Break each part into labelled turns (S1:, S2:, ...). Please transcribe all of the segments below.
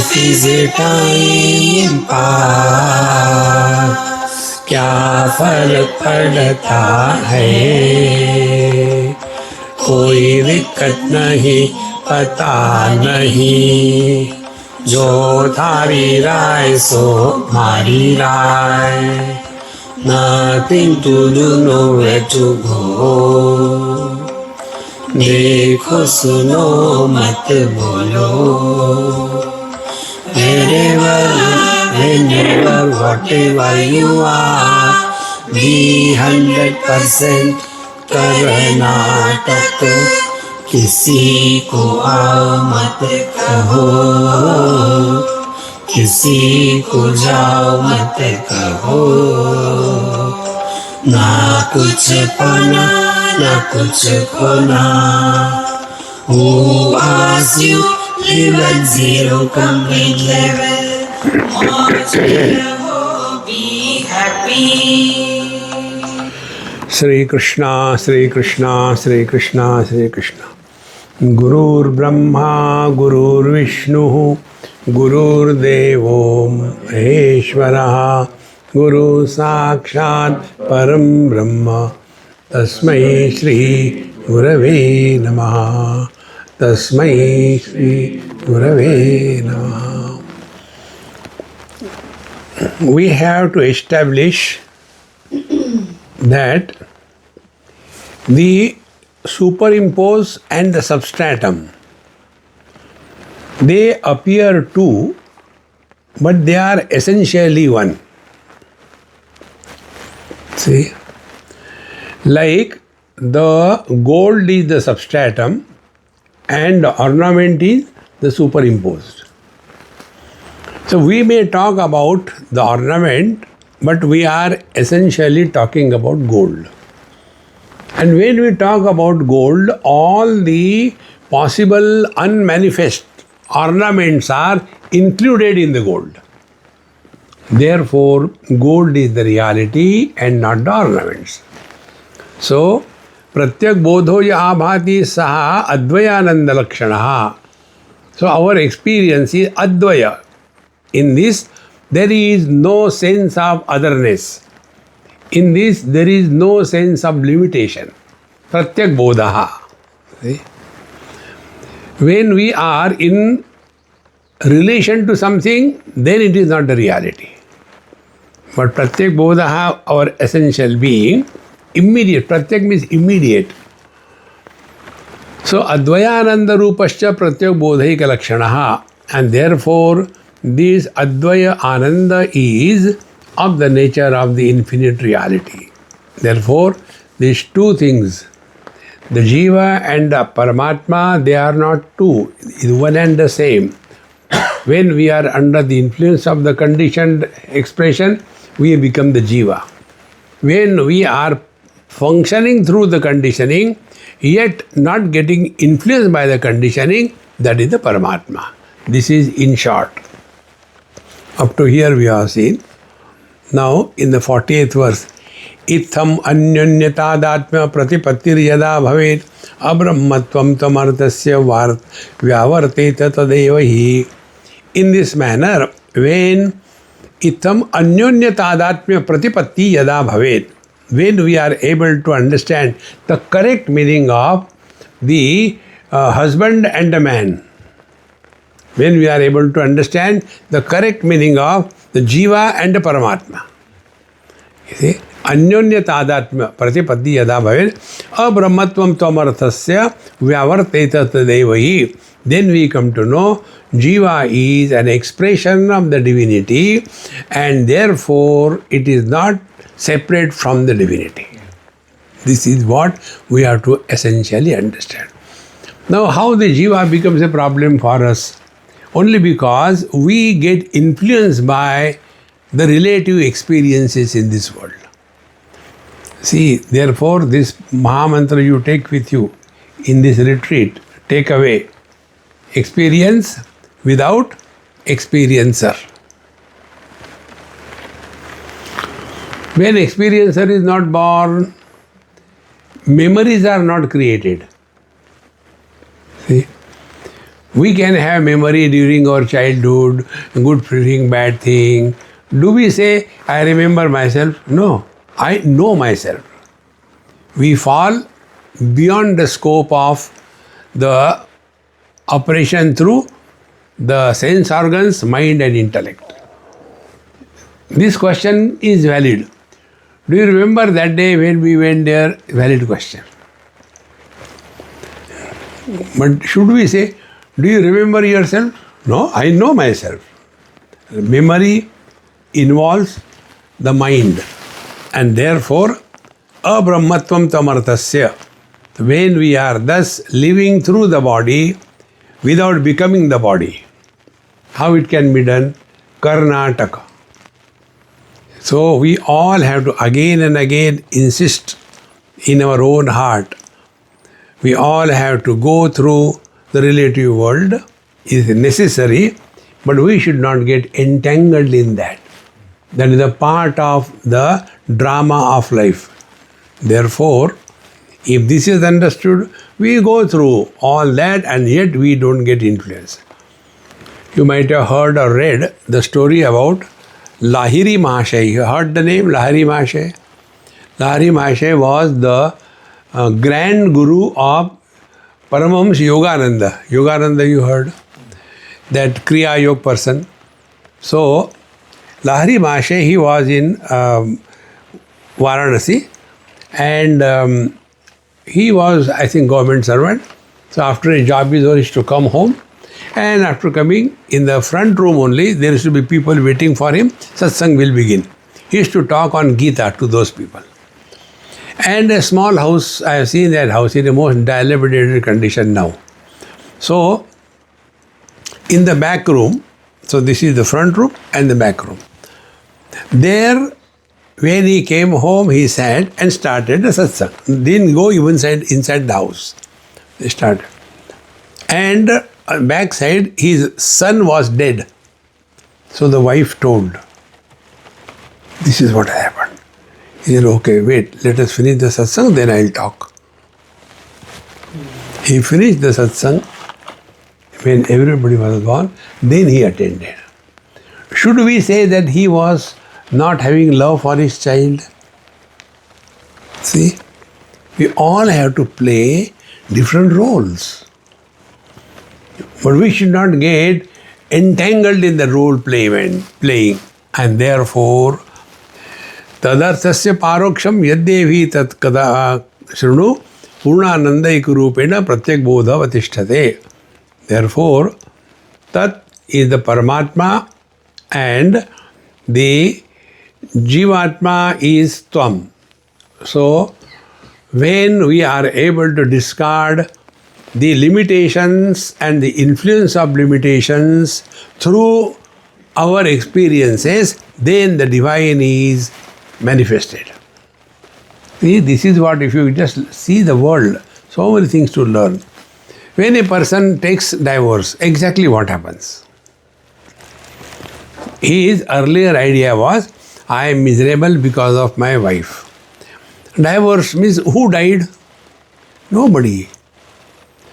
S1: Life is a time pass, क्या फर्क पड़ता है, कोई दिक्कत नहीं, पता नहीं, जो थारी राय सो मारी राय, nothing to do, nowhere to go, देखो सुनो मत बोलो, whenever, whatever you are, be 100% Karnataka, किसी को आओ मत कहो, किसी को जाओ मत कहो, ना कुछ पाना ना कुछ खोना, who asks you live at zero, come with level, मौज में रहो, be happy. श्री कृष्णा श्री कृष्णा श्री कृष्णा श्री कृष्णा। गुरुर्ब्रह्मा गुरुर्विष्णु गुरुर्देवो महेश्वरः, गुरु साक्षात् परम ब्रह्म, तस्मै श्री गुरवे नमः, तस्मै श्री गुरवे नमः. We have to establish that the superimpose and the substratum, they appear two, but they are essentially one. See, like the gold is the substratum and the ornament is the superimposed. So we may talk about the ornament, but we are essentially talking about gold. And when we talk about gold, all the possible unmanifest ornaments are included in the gold. Therefore, gold is the reality and not the ornaments. So, pratyak bodho ya abhati saha advayananda lakshanaha. So, our experience is advaya. In this, there is no sense of otherness. In this, there is no sense of limitation. Pratyak bodhaha. When we are in relation to something, then it is not the reality. But pratyak bodhaha, our essential being, immediate. Pratyak means immediate. So, advayananda rupascha pratyak bodhaika lakshanaha. And therefore, this Advaya Ananda is of the nature of the infinite reality. Therefore, these two things, the Jiva and the Paramatma, they are not two, it is one and the same. When we are under the influence of the conditioned expression, we become the Jiva. When we are functioning through the conditioning, yet not getting influenced by the conditioning, that is the Paramatma. This is in short. Up to here we have seen. Now in the 48th verse, Itham anyonyatādatmya pratipattir yada bhavet abrahmatvam tamartasya vyavarteta tadeva hi. In this manner, when itham anyonyatādatmya pratipatti yada bhavet, when we are able to understand the correct meaning of the husband and a man, when we are able to understand the correct meaning of the Jiva and the Paramatma. You see, Anyonyatādatmya pratipatti yada bhavet abrahmatvam tvamarthasya vyavarteta tadevahi. Then we come to know Jiva is an expression of the divinity and therefore it is not separate from the divinity. This is what we have to essentially understand. Now, how the Jiva becomes a problem for us? Only because we get influenced by the relative experiences in this world. See, therefore, this Mahamantra you take with you in this retreat, take away experience without experiencer. When experiencer is not born, memories are not created. See? We can have memory during our childhood, good thing, bad thing. Do we say, I remember myself? No, I know myself. We fall beyond the scope of the operation through the sense organs, mind and intellect. This question is valid. Do you remember that day when we went there? Valid question. But should we say, do you remember yourself? No, I know myself. Memory involves the mind, and therefore, abrahmatvam tamartasya. When we are thus living through the body without becoming the body, how it can be done? Karnataka. So we all have to again and again insist in our own heart. We all have to go through the relative world. Is necessary, but we should not get entangled in that. That is a part of the drama of life. Therefore, if this is understood, we go through all that and yet we don't get influenced. You might have heard or read the story about Lahiri Mahasaya. You heard the name Lahiri Mahasaya? Lahiri Mahasaya was the grand guru of Paramahamsa Yogananda. Yogananda you heard? That Kriya Yoga person. So, Lahiri Mahasaya, he was in Varanasi and he was, I think, government servant. So after a job is over, he used to come home, and after coming, in the front room only, there used to be people waiting for him. Satsang will begin. He used to talk on Gita to those people. And a small house, I have seen that house in a most dilapidated condition now. So, in the back room, so this is the front room and the back room. There, when he came home, he sat and started the satsang. Didn't go even inside the house. He started. And back side, his son was dead. So the wife told, this is what happened. He said, okay, wait, let us finish the satsang, then I'll talk. He finished the satsang. When everybody was gone, then he attended. Should we say that he was not having love for his child? See, we all have to play different roles. But we should not get entangled in the role playing. And therefore, tadarthasya paroksham yaddevi tat kada shrunu purnanandayikurupena pratyak bodha vatisthate. Therefore, tat is the Paramatma and the Jivatma is Tvam. So, when we are able to discard the limitations and the influence of limitations through our experiences, then the divine is manifested. See, this is what, if you just see the world, so many things to learn. When a person takes divorce, exactly what happens? His earlier idea was, I am miserable because of my wife. Divorce means who died? Nobody.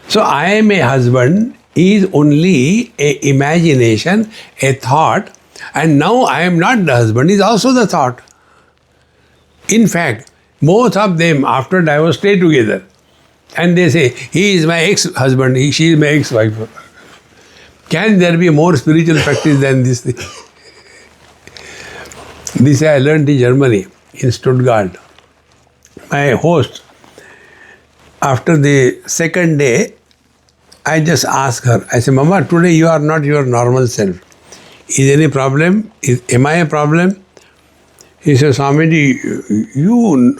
S1: So I am a husband is only a imagination, a thought, and now I am not the husband is also the thought. In fact, both of them after divorce stay together. And they say, he is my ex-husband, she is my ex-wife. Can there be more spiritual practice than this thing? This I learned in Germany, in Stuttgart. My host, after the second day, I just asked her, I said, Mama, today you are not your normal self. Is any problem? Am I a problem? He said, Swamiji,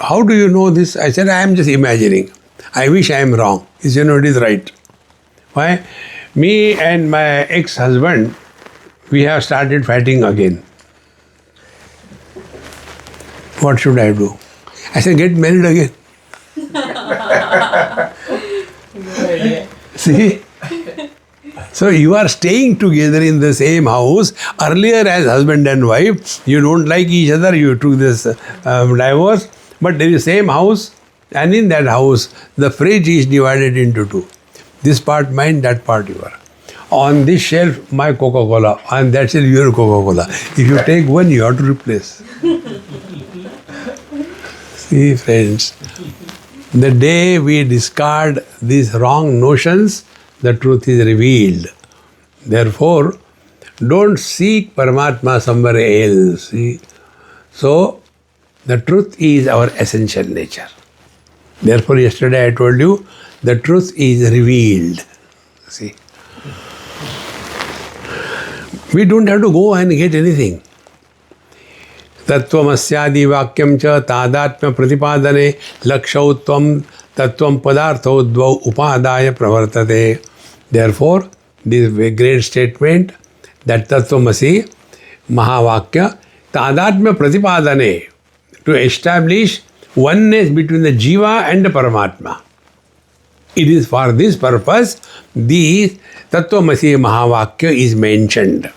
S1: how do you know this? I said, I am just imagining. I wish I am wrong. He said, no, it is right. Why? Me and my ex-husband, we have started fighting again. What should I do? I said, get married again.
S2: Good idea.
S1: See? So you are staying together in the same house. Earlier as husband and wife, you don't like each other, you took this divorce. But there is same house, and in that house, the fridge is divided into two. This part mine, that part yours. on this shelf my Coca-Cola, on that shelf your Coca-Cola. If you take one, you have to replace. See, friends, the day we discard these wrong notions, the truth is revealed. Therefore, don't seek Paramatma somewhere else. See? So, the truth is our essential nature. Therefore, yesterday I told you, the truth is revealed. See? We don't have to go and get anything. Tattvamasyadi vakyam cha tadatmya pratipadane lakshau tvam tattvam padartho dvau upadaya pravartate. Therefore, this great statement that Tattvamasi Mahavakya tadatmya pratipadane, to establish oneness between the Jiva and the Paramatma. It is for this purpose the Tattvamasi Mahavakya is mentioned.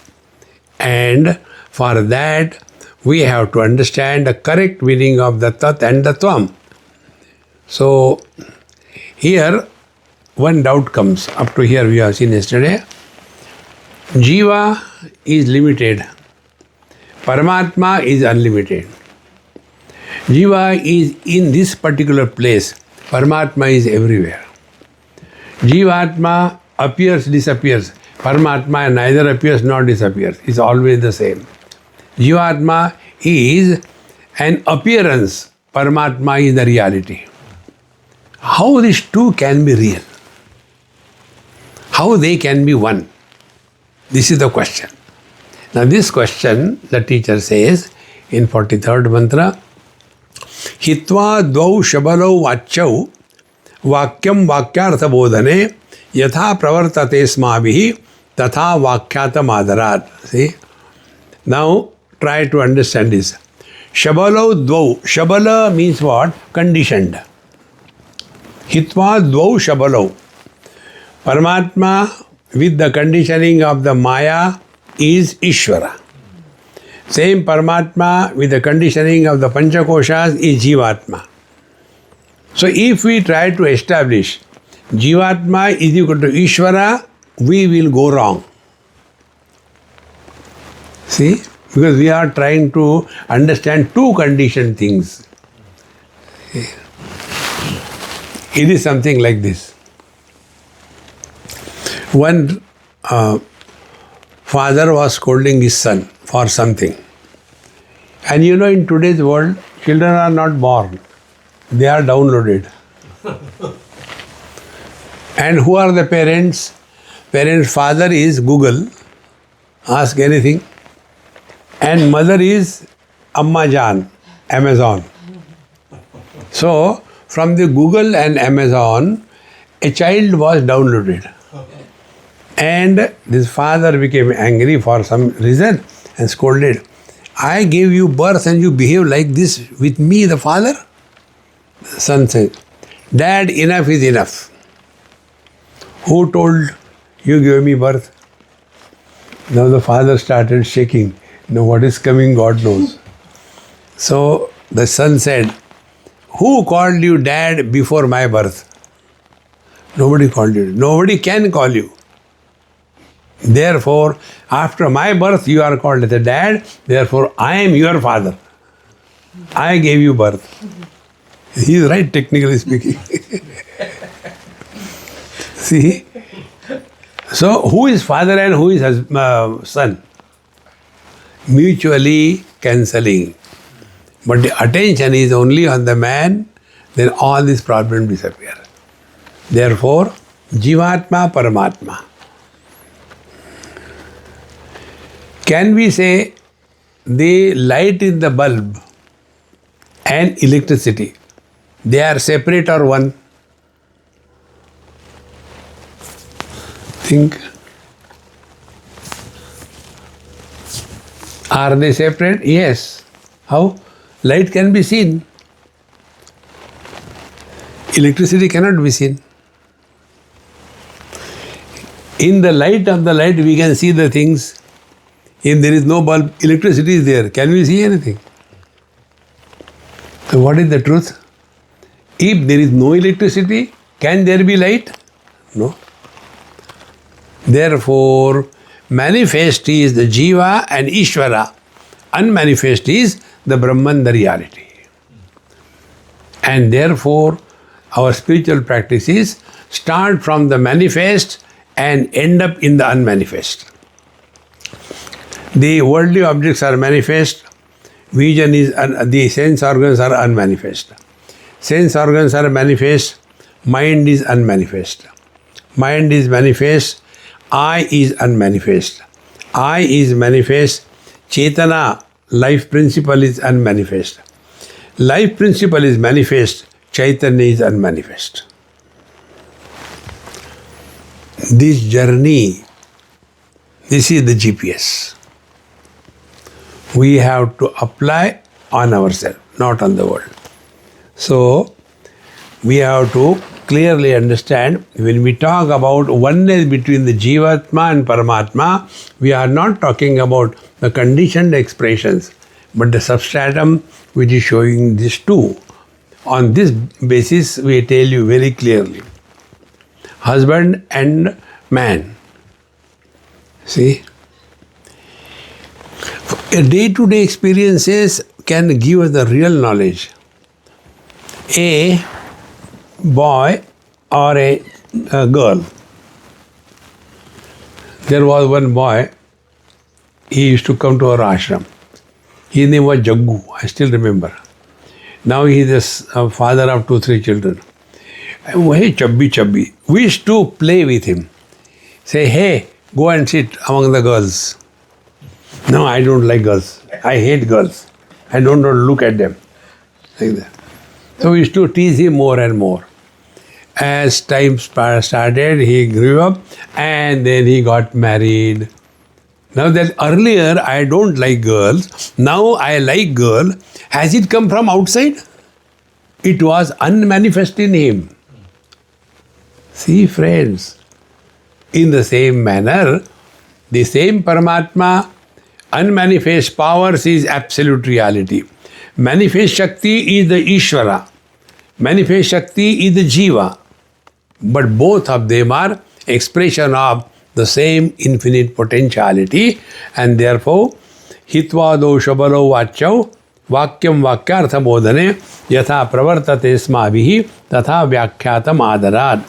S1: And for that we have to understand the correct meaning of the Tat and the Tvam. So here one doubt comes. Up to here we have seen yesterday. Jiva is limited. Paramatma is unlimited. Jiva is in this particular place. Paramatma is everywhere. Jivatma appears, disappears. Paramatma neither appears nor disappears. It's always the same. Jivatma is an appearance. Paramatma is the reality. How these two can be real? How they can be one? This is the question. Now this question, the teacher says in 43rd mantra, Hitva dvau shabalau vachau vakyam vakyartha bodhane yatha pravartate smabihi tatha vakyata madarat. See? Now try to understand this. Shabalau dvau. Shabala means what? Conditioned. Hitva dvau shabalau. Paramatma with the conditioning of the Maya is Ishvara. Same Paramatma with the conditioning of the Panchakoshas is Jivatma. So if we try to establish Jivatma is equal to Ishvara, we will go wrong. See? Because we are trying to understand two conditioned things. It is something like this. One father was scolding his son for something. And you know, in today's world, children are not born. They are downloaded. And who are the parents? Parents' father is Google. Ask anything. And mother is Amma Jan, Amazon. So, from the Google and Amazon, a child was downloaded. And this father became angry for some reason and scolded. I gave you birth and you behave like this with me, the father? The son said, Dad, enough is enough. Who told you gave me birth? Now the father started shaking. Now what is coming, God knows. So the son said, who called you dad before my birth? Nobody called you. Nobody can call you. Therefore, after my birth, you are called as a dad. Therefore, I am your father. I gave you birth. He is right, technically speaking. See? So, who is father and who is son? Mutually cancelling. But the attention is only on the man, then all these problems disappear. Therefore, Jivatma, Paramatma. Can we say the light in the bulb and electricity, they are separate or one? Think. Are they separate? Yes. How? Light can be seen. Electricity cannot be seen. In the light of the light, we can see the things. If there is no bulb, electricity is there. Can we see anything? So what is the truth? If there is no electricity, can there be light? No. Therefore, manifest is the Jiva and Ishvara. Unmanifest is the Brahman, the reality. And therefore, our spiritual practices start from the manifest and end up in the unmanifest. The worldly objects are manifest, vision is, the sense organs are unmanifest. Sense organs are manifest, mind is unmanifest. Mind is manifest, I is unmanifest. I is manifest, Chetana, life principle is unmanifest. Life principle is manifest, Chaitanya is unmanifest. This journey, this is the GPS. We have to apply on ourselves, not on the world. So, we have to clearly understand when we talk about oneness between the Jivatma and Paramatma, we are not talking about the conditioned expressions, but the substratum which is showing this too. On this basis, we tell you very clearly. Husband and man. See? Day-to-day experiences can give us the real knowledge. A boy or a girl. There was one boy, he used to come to our ashram. His name was Jaggu, I still remember. Now he is the father of 2-3 children. Hey, chubby. We used to play with him. Say, hey, go and sit among the girls. No, I don't like girls. I hate girls. I don't want to look at them. Like that. So we used to tease him more and more. As time started, he grew up and then he got married. Now that earlier I don't like girls, now I like girl. Has it come from outside? It was unmanifest in him. See friends, in the same manner, the same Paramatma, unmanifest powers is absolute reality. Manifest Shakti is the Ishvara. Manifest Shakti is the Jiva. But both of them are expression of the same infinite potentiality, and therefore hitva dosha balo vachau vakyam vakyartha bodhane yatha pravartate smabihi tatha vyakyatam adarat.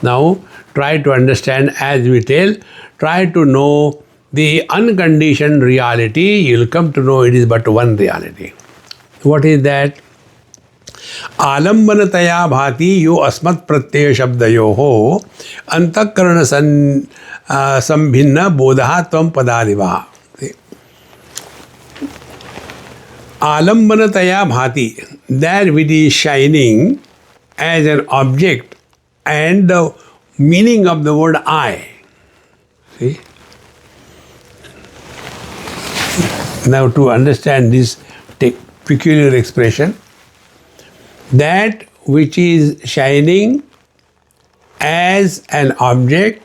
S1: Now try to understand as we tell, try to know the unconditioned reality. You will come to know it is but one reality. What is that? आलम्बनतया भाति यो अस्मत् प्रत्यय शब्दयोः अंतःकरण संभिन्न बोधः त्वं पदादिवा. आलम्बनतया भाति, that which is shining as an object, and the meaning of the word I. See? Now to understand this peculiar expression, that which is shining as an object,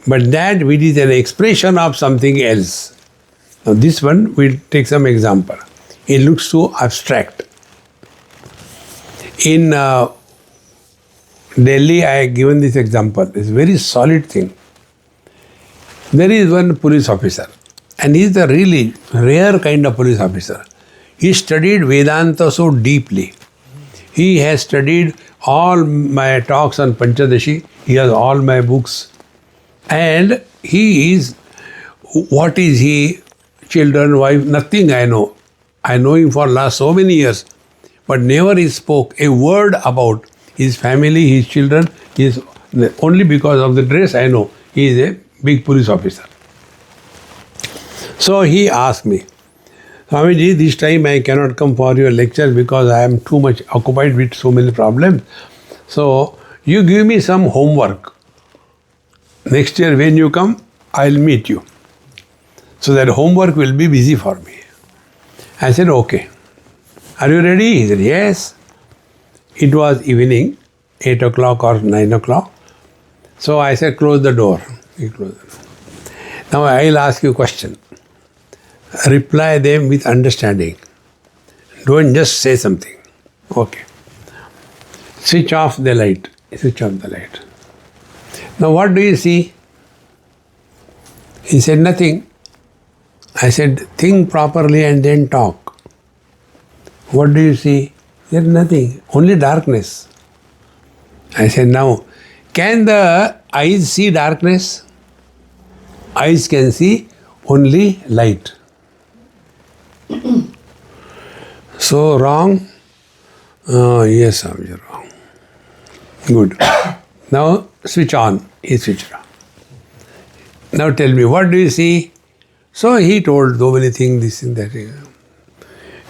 S1: but that which is an expression of something else. Now this one, we'll take some example. It looks so abstract. In Delhi, I have given this example. It's a very solid thing. There is one police officer, and he is a really rare kind of police officer. He studied Vedanta so deeply. He has studied all my talks on Panchadashi. He has all my books. And he is, what is he, children, wife, nothing I know. I know him for last so many years. But never he spoke a word about his family, his children. Only because of the dress I know. He is a big police officer. So he asked me, Swamiji, this time I cannot come for your lecture because I am too much occupied with so many problems. So you give me some homework. Next year when you come, I will meet you. So that homework will be busy for me. I said, okay. Are you ready? He said, yes. It was evening, 8 o'clock or 9 o'clock. So I said, close the door. He closed the door. Now I will ask you a question. Reply them with understanding. Don't just say something. Okay. Switch off the light. Switch off the light. Now what do you see? He said, nothing. I said, think properly and then talk. What do you see? He said, nothing, only darkness. I said, now, can the eyes see darkness? Eyes can see only light. So wrong? Yes, you're wrong. Good. Now switch on. He switched on. Now tell me, what do you see? So he told so many things, this and that. He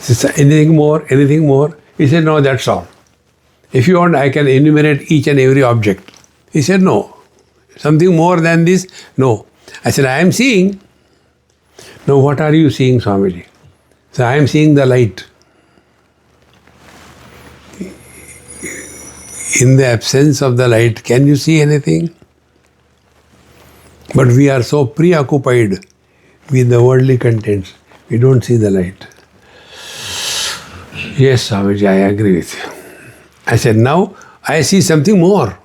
S1: said, anything more? Anything more? He said, no, that's all. If you want, I can enumerate each and every object. He said, no. Something more than this? No. I said, I am seeing. Now what are you seeing, Swamiji? So I am seeing the light. In the absence of the light, can you see anything? But we are so preoccupied with the worldly contents, we don't see the light. Yes, Swamiji, I agree with you. I said, now I see something more.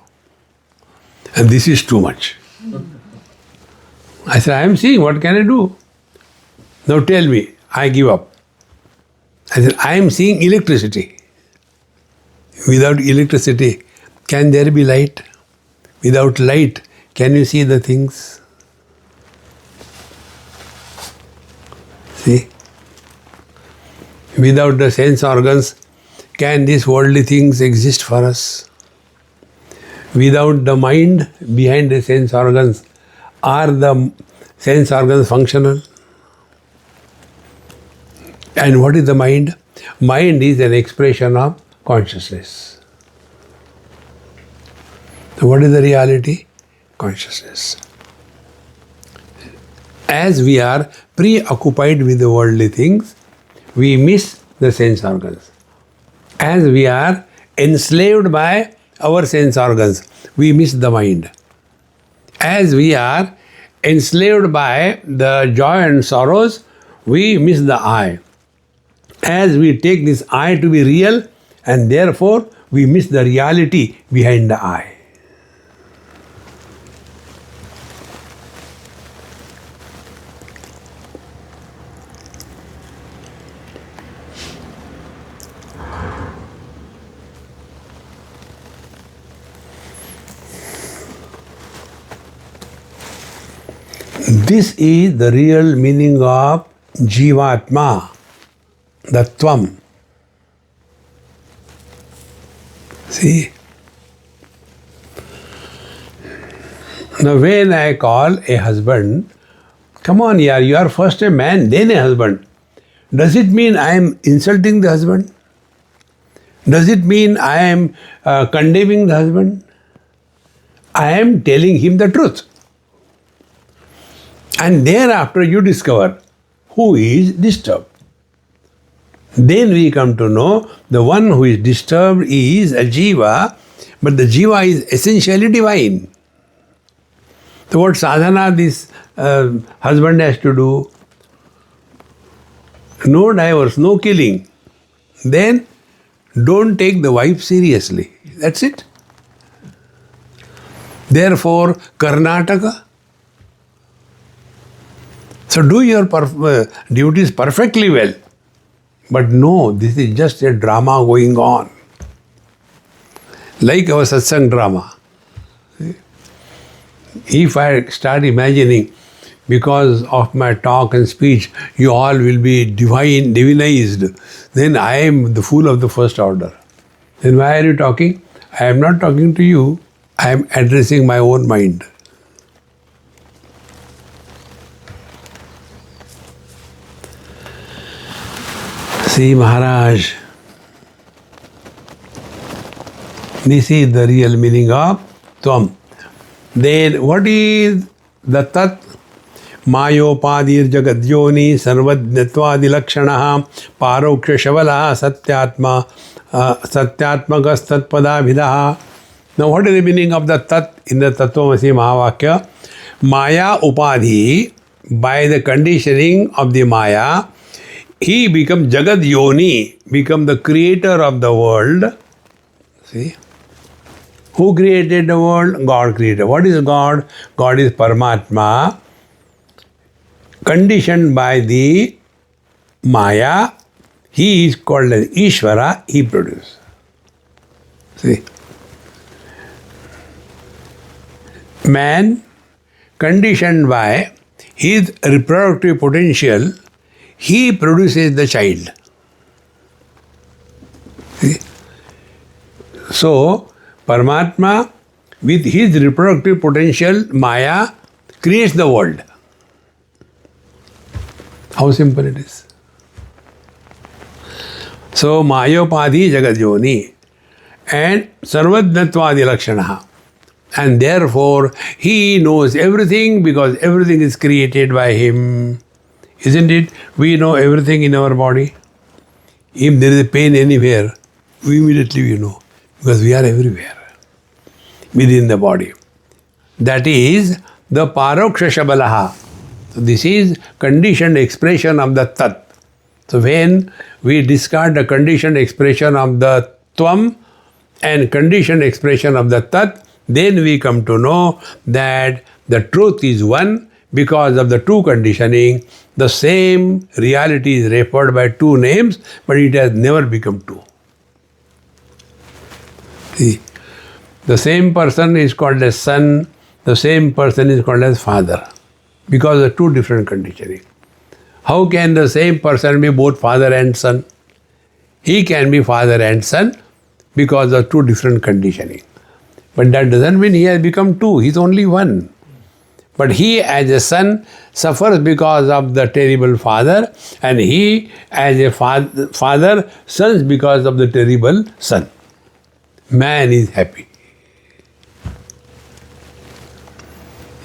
S1: And this is too much. I said, I am seeing, what can I do? Now tell me, I give up. I said, I am seeing electricity. Without electricity, can there be light? Without light, can you see the things? See? Without the sense organs, can these worldly things exist for us? Without the mind behind the sense organs, are the sense organs functional? And what is the mind? Mind is an expression of consciousness. So what is the reality? Consciousness. As we are preoccupied with the worldly things, we miss the sense organs. As we are enslaved by our sense organs, we miss the mind. As we are enslaved by the joy and sorrows, we miss the I. As we take this I to be real, and therefore we miss the reality behind the I. This is the real meaning of Jivatma, the Tvam. See? Now when I call a husband, come on yaar, you are first a man, then a husband. Does it mean I am insulting the husband? Does it mean I am condemning the husband? I am telling him the truth. And thereafter you discover who is disturbed. Then we come to know the one who is disturbed is a jiva, but the jiva is essentially divine. So what sadhana this husband has to do? No divorce, no killing. Then don't take the wife seriously. That's it. Therefore, Karnataka. So do your duties perfectly well. But no, this is just a drama going on. Like our satsang drama. If I start imagining, because of my talk and speech, you all will be divinized, then I am the fool of the first order. Then why are you talking? I am not talking to you. I am addressing my own mind. See, Maharaj, this is the real meaning of Tvam. Then what is the Tat? Mayopadir Jagadyoni Sarvadnyatwadi Lakshanaha Paroksha Shavala Satyatmagas Tatpadabhidaha. Now what is the meaning of the Tat in the Tattvamasi Mahavakya? Maya Upadhi, by the conditioning of the Maya, he becomes Jagad Yoni, become the creator of the world. See? Who created the world? God created. What is God? God is Paramatma. conditioned by the Maya, he is called as Ishvara, he produces. See? Man, conditioned by his reproductive potential, he produces the child. See? So, Paramatma, with his reproductive potential, Maya, creates the world. How simple it is. So, Mayopadhi Jagajoni and Sarvadnatvadi Lakshanaha. And therefore, he knows everything because everything is created by him. Isn't it? We know everything in our body. If there is a pain anywhere, immediately we know because we are everywhere within the body. That is the Paroksha Shabalaha. So this is conditioned expression of the Tat. So when we discard the conditioned expression of the Tvam and conditioned expression of the Tat, then we come to know that the truth is one because of the two conditioning. The same reality is referred by two names, but it has never become two. See, the same person is called as son, the same person is called as father because of two different conditioning. How can the same person be both father and son? He can be father and son because of two different conditioning. But that doesn't mean he has become two, he is only one. But he as a son suffers because of the terrible father, and he as a father suffers because of the terrible son. Man is happy.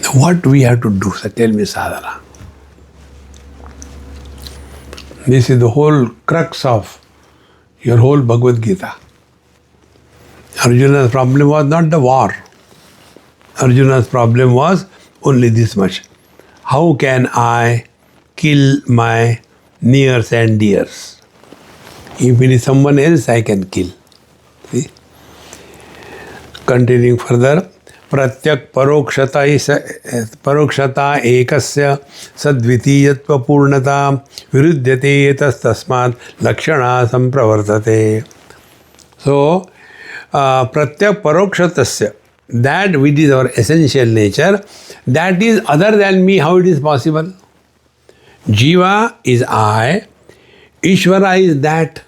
S1: Now what we have to do? So tell me, sadhana. This is the whole crux of your whole Bhagavad Gita. Arjuna's problem was not the war. Arjuna's problem was only this much. How can I kill my nears and dears? If it is someone else, I can kill. See? Continuing further, Pratyak parokshata ekasya sadvitiyatva purnata viruddhyate tasmat lakshana sampravartate. So, Pratyak parokshatasya, that which is our essential nature, that is other than me, how it is possible? Jiva is I, Ishvara is that.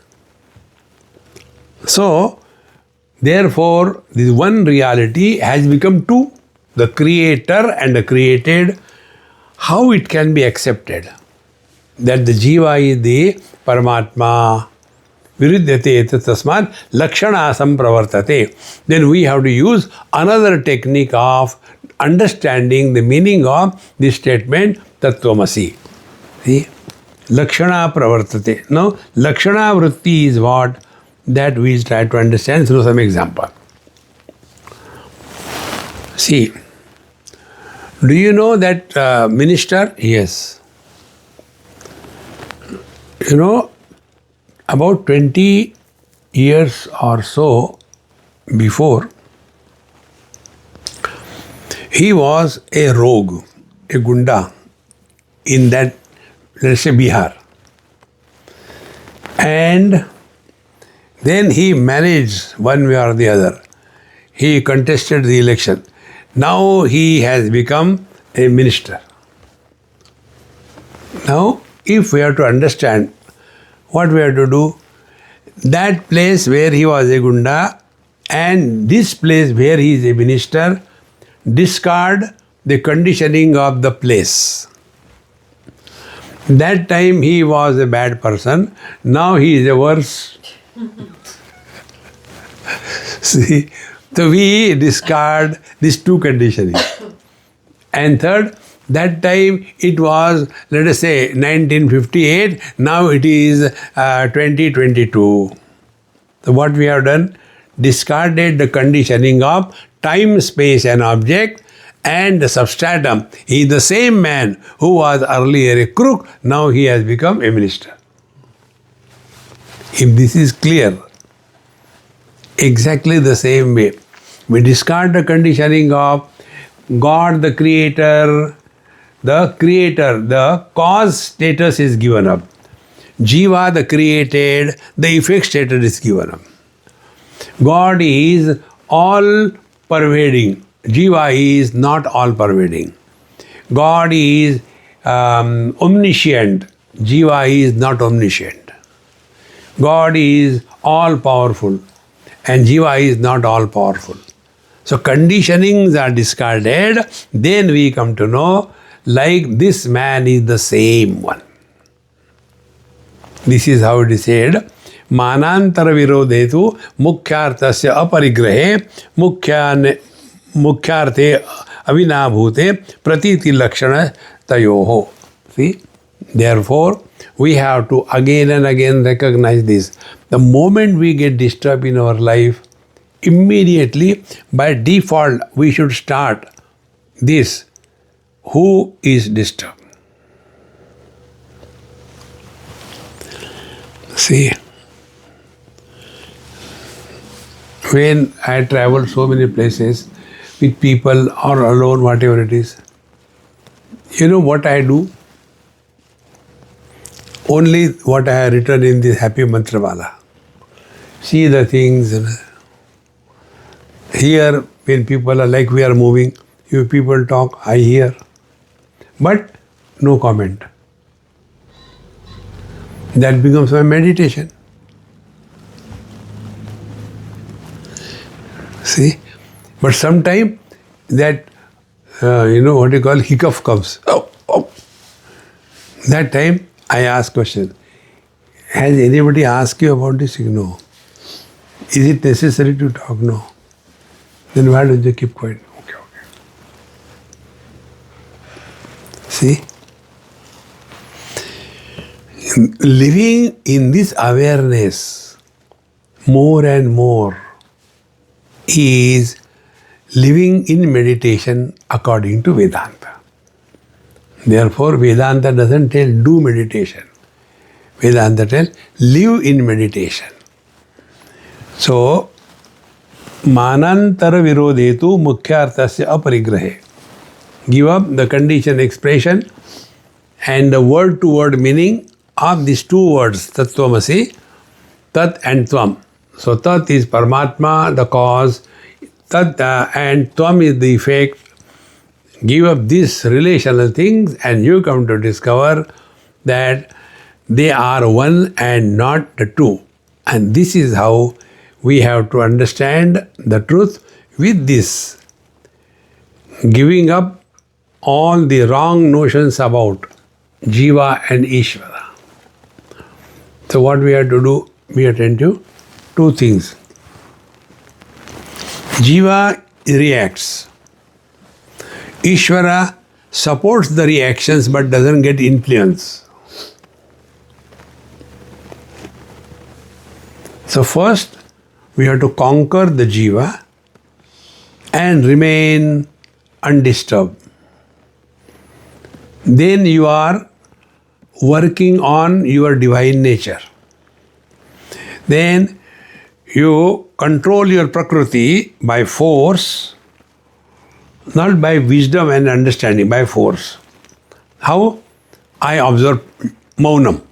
S1: So, therefore, this one reality has become two, the creator and the created. How it can be accepted? That the Jiva is the Paramatma. Viruddhyate tasmat lakshana sampravartate. Then we have to use another technique of understanding the meaning of this statement, Tattvamasi. See? Lakshana pravartate. Now, Lakshana Vritti is what? That we try to understand through some example. See, do you know that minister? Yes. You know, about 20 years or so before, he was a rogue, a gunda in that, let's say, Bihar. And then he managed one way or the other. He contested the election. Now he has become a minister. Now, if we have to understand what we have to do, that place where he was a gunda and this place where he is a minister, discard the conditioning of the place. That time he was a bad person, now he is a worse. See, so we discard these two conditioning. And third, that time it was, let us say, 1958, now it is 2022. So what we have done? Discarded the conditioning of time, space and object and the substratum. He is the same man who was earlier a crook, now he has become a minister. If this is clear, exactly the same way, we discard the conditioning of God the creator, the creator, the cause status is given up. Jiva, the created, the effect status is given up. God is all pervading. Jiva is not all pervading. God is omniscient. Jiva is not omniscient. God is all powerful and Jiva is not all powerful. So conditionings are discarded, then we come to know like this man is the same one. This is how it is said. Manantara virodhetu mukhyartasya aparigrahe mukhyarthe avinabhute pratiti lakshana tayoho. See? Therefore, we have to again and again recognize this. The moment we get disturbed in our life, immediately, by default, we should start this. Who is disturbed? See, when I travel so many places with people or alone, whatever it is, you know what I do? Only what I have written in this Happy Mantrawala. See the things. Here, when people are like we are moving, you people talk, I hear. But no comment. That becomes my meditation. See? But sometime that, what you call hiccup comes. Oh. That time I ask question. Has anybody asked you about this? No. Is it necessary to talk? No. Then why don't you keep quiet? Okay. See? Living in this awareness more and more is living in meditation according to Vedanta. Therefore, Vedanta doesn't tell do meditation. Vedanta tells live in meditation. So, manantara virodhetu mukhyartasya aparigrahe. Give up the conditioned expression and the word-to-word meaning of these two words, Tattvamasi, Tat and Tvam. So, Tat is Paramatma, the cause, Tat and Tvam is the effect. Give up these relational things and you come to discover that they are one and not the two. And this is how we have to understand the truth with this. Giving up all the wrong notions about Jiva and Ishvara. So what we have to do, we attend to two things. Jiva reacts. Ishvara supports the reactions but doesn't get influence. So first, we have to conquer the Jiva and remain undisturbed. Then you are working on your divine nature. Then you control your Prakriti by force, not by wisdom and understanding, by force. How? I observe Maunam.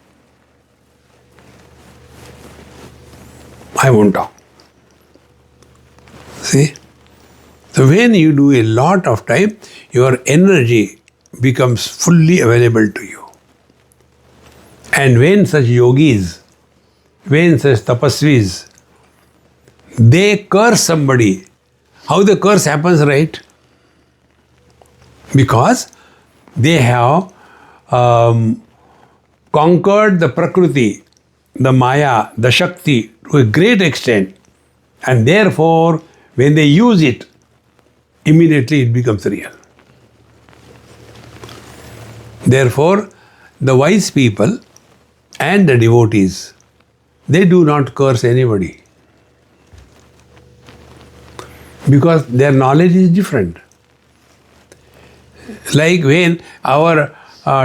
S1: I won't talk. See? So when you do a lot of time, your energy becomes fully available to you. And when such yogis, when such tapasvis, they curse somebody, how the curse happens, right? Because they have conquered the Prakriti, the Maya, the Shakti to a great extent. And therefore, when they use it, immediately it becomes real. Therefore, the wise people and the devotees, they do not curse anybody. Because their knowledge is different. Like when our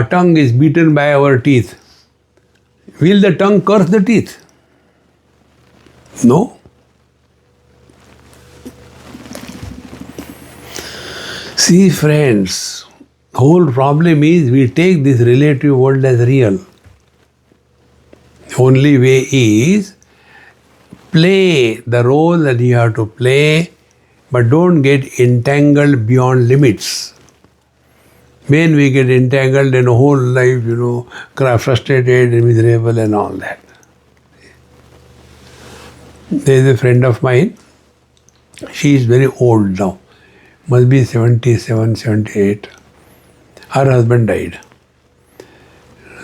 S1: tongue is beaten by our teeth, will the tongue curse the teeth? No. See, friends, The whole problem is we take this relative world as real. The only way is play the role that you have to play, but don't get entangled beyond limits. When we get entangled in a whole life, frustrated, miserable and all that. There is a friend of mine, she is very old now, must be 77, 78. Her husband died.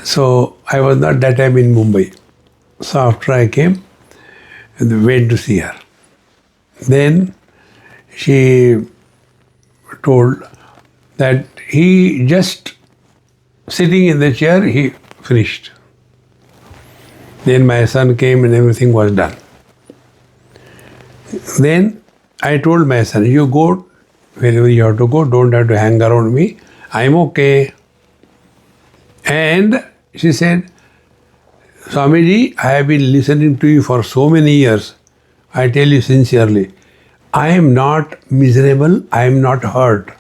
S1: So I was not that time in Mumbai. So after I came, I went to see her. Then she told that he just sitting in the chair, he finished. Then my son came and everything was done. Then I told my son, you go wherever you have to go, don't have to hang around me. I'm okay. And she said, Swamiji, I have been listening to you for so many years. I tell you sincerely, I am not miserable, I am not hurt.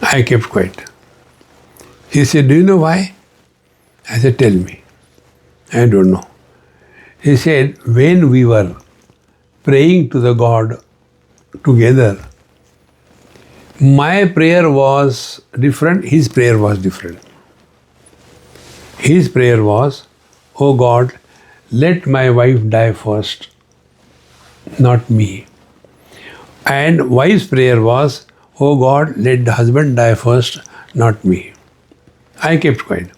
S1: I kept quiet. He said, do you know why? I said, tell me. I don't know. He said, when we were praying to the God together, my prayer was different, his prayer was different. His prayer was, oh God, let my wife die first, not me. And wife's prayer was, oh God, let the husband die first, not me. I kept quiet.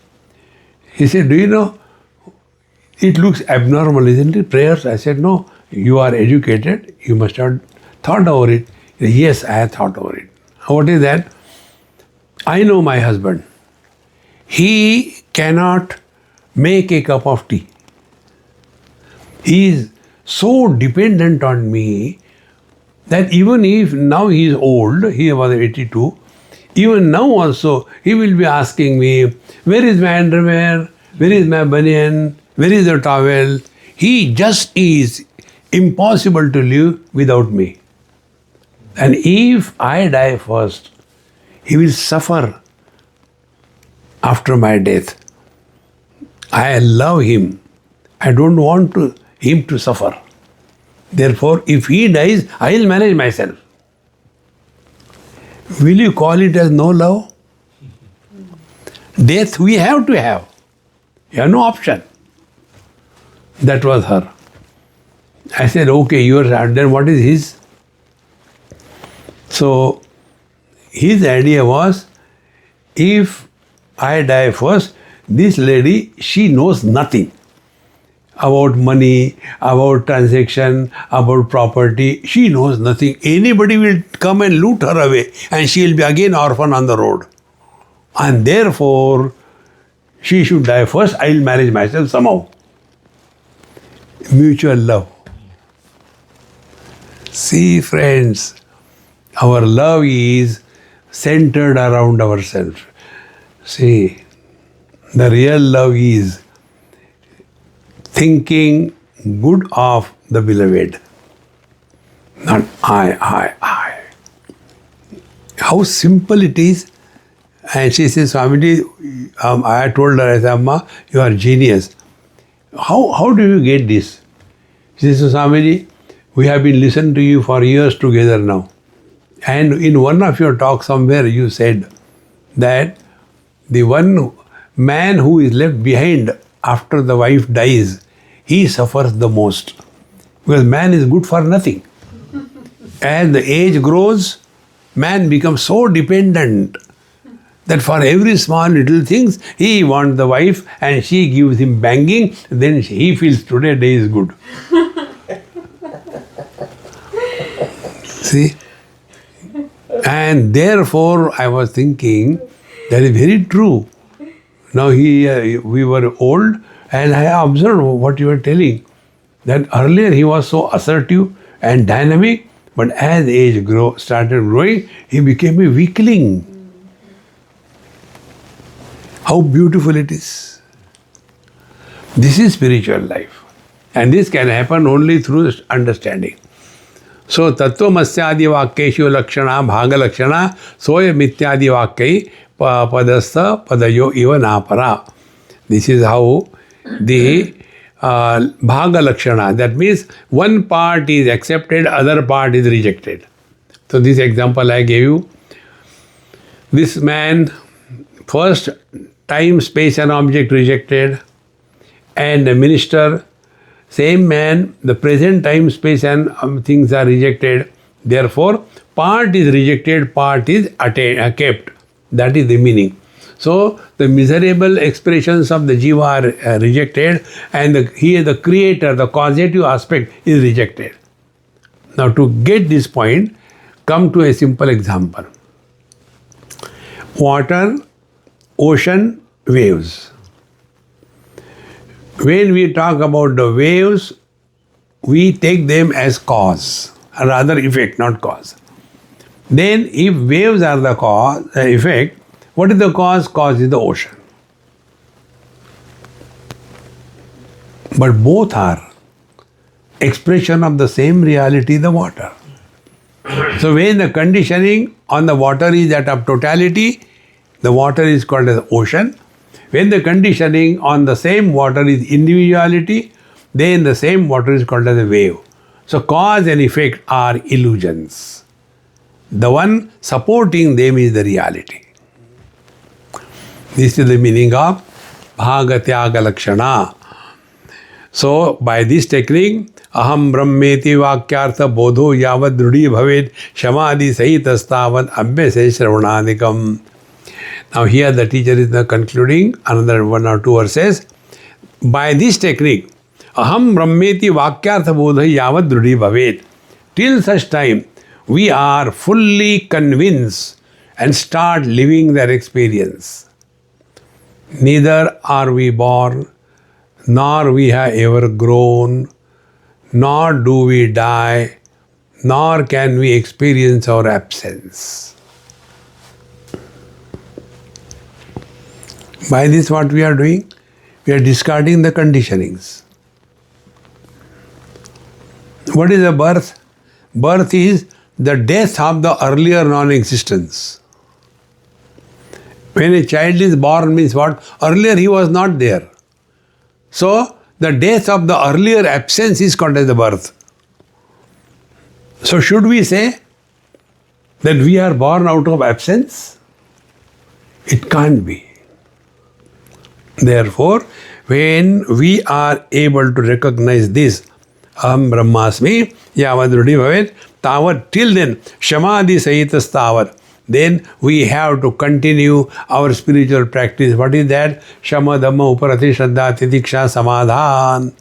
S1: He said, do you know, it looks abnormal, isn't it, prayers? I said, no, you are educated, you must have thought over it. Yes, I have thought over it. What is that? I know my husband. He cannot make a cup of tea. He is so dependent on me that even if now he is old, he was 82, even now also he will be asking me, where is my underwear? Where is my banyan? Where is the towel? He just is impossible to live without me. And if I die first, he will suffer after my death. I love him. I don't want him to suffer. Therefore, if he dies, I will manage myself. Will you call it as no love? Death we have to have. You have no option. That was her. I said, okay, yours, then what is his? So, his idea was, if I die first, this lady, she knows nothing about money, about transaction, about property. She knows nothing. Anybody will come and loot her away and she will be again orphan on the road. And therefore, she should die first. I will marry myself somehow. Mutual love. See, friends, our love is centered around ourselves. See, the real love is thinking good of the beloved, not I. How simple it is. And she says, Swamiji, I told her, I said, Amma, you are genius. How do you get this? She says, Swamiji, we have been listening to you for years together now. And in one of your talks somewhere you said that the one man who is left behind after the wife dies, he suffers the most. Because man is good for nothing. As the age grows, man becomes so dependent that for every small little things, he wants the wife and she gives him banging, then he feels today day is good. See? And therefore, I was thinking, that is very true. Now we were old and I observed what you were telling. That earlier he was so assertive and dynamic, but as age started growing, he became a weakling. How beautiful it is. This is spiritual life. And this can happen only through understanding. So Tattvamasyaadi Vakyeshu Lakshana Bhaga Lakshana Soya Mityadi Vakyai Padastha Padayo Iva Napara. This is how the Bhaga Lakshana, that means one part is accepted, other part is rejected. So this example I gave you. This man, first time, space and object rejected, and the minister, same man, the present time, space and things are rejected. Therefore, part is rejected, part is kept. That is the meaning. So, the miserable expressions of the jiva are rejected, and here the creator, the causative aspect is rejected. Now, to get this point, come to a simple example. Water, ocean, waves. When we talk about the waves, we take them as cause, or rather effect, not cause. Then if waves are the cause, effect, what is the cause? Cause is the ocean. But both are expression of the same reality, the water. So when the conditioning on the water is that of totality, the water is called as ocean. When the conditioning on the same water is individuality, then the same water is called as a wave. So cause and effect are illusions. The one supporting them is the reality. This is the meaning of Bhagatyaga Lakshana. So by this technique, Aham Brahmeti Vakyartha Bodho Yavad Drudi Bhaved Shamadhi Sahitastavad Abhyase Shravanadikam. Now here the teacher is now concluding another one or two verses. By this technique, Aham Brahmeti Vakyartha Bodha Yavad Drudi Bhaved. Till such time, we are fully convinced and start living their experience. Neither are we born, nor we have ever grown, nor do we die, nor can we experience our absence. By this, what we are doing? We are discarding the conditionings. What is a birth? Birth is the death of the earlier non-existence. When a child is born means what? Earlier he was not there. So, the death of the earlier absence is called as the birth. So, should we say that we are born out of absence? It can't be. Therefore, when we are able to recognize this, Aham Brahmasmi, Yavadrudi Bhavet, Tavat, till then, Shamadhi Sahitas Tavat, then we have to continue our spiritual practice. What is that? Shama, Dhamma, Uparati, Shraddha, Titiksha, Samadhan.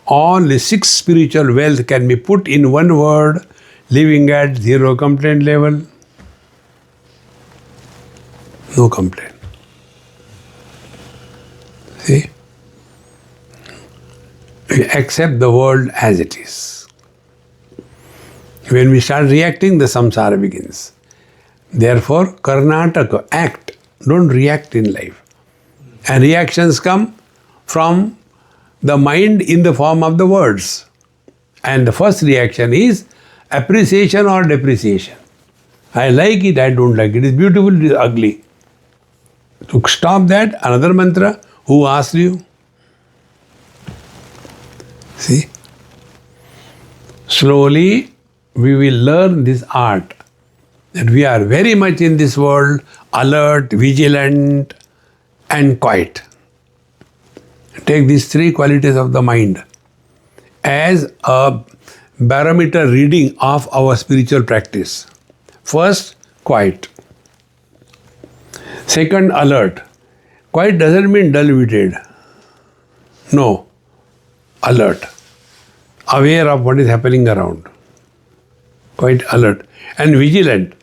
S1: All the 6 spiritual wealth can be put in one word, living at 0 complaint level. No complaint. See? We accept the world as it is. When we start reacting, the samsara begins. Therefore, Karnataka, act, don't react in life. And reactions come from the mind in the form of the words. And the first reaction is appreciation or depreciation. I like it, I don't like it. It's beautiful, it is ugly. To stop that, another mantra, who asked you? See? Slowly, we will learn this art. That we are very much in this world, alert, vigilant, and quiet. Take these 3 qualities of the mind as a barometer reading of our spiritual practice. First, quiet. Second, alert. Quiet doesn't mean dull-witted. No. Alert. Aware of what is happening around. Quite alert. And vigilant.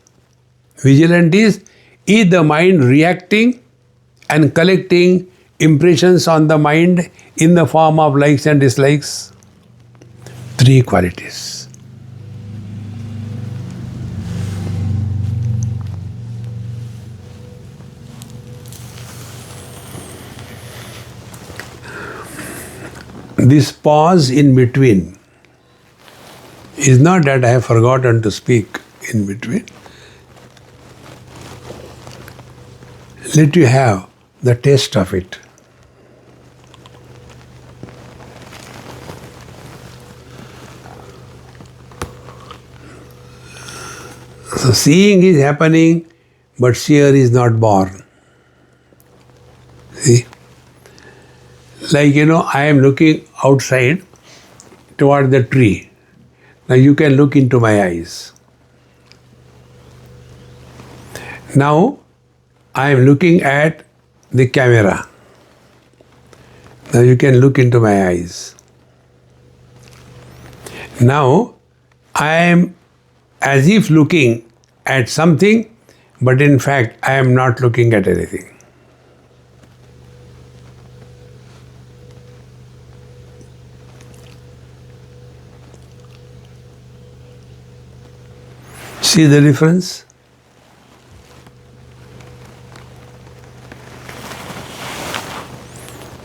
S1: Vigilant is the mind reacting and collecting impressions on the mind in the form of likes and dislikes. 3 qualities. This pause in between It's not that I have forgotten to speak in between. Let you have the taste of it. So seeing is happening, but seer is not born. See? Like, I am looking outside toward the tree. Now you can look into my eyes. Now I am looking at the camera. Now you can look into my eyes. Now I am as if looking at something, but in fact I am not looking at anything. See the difference?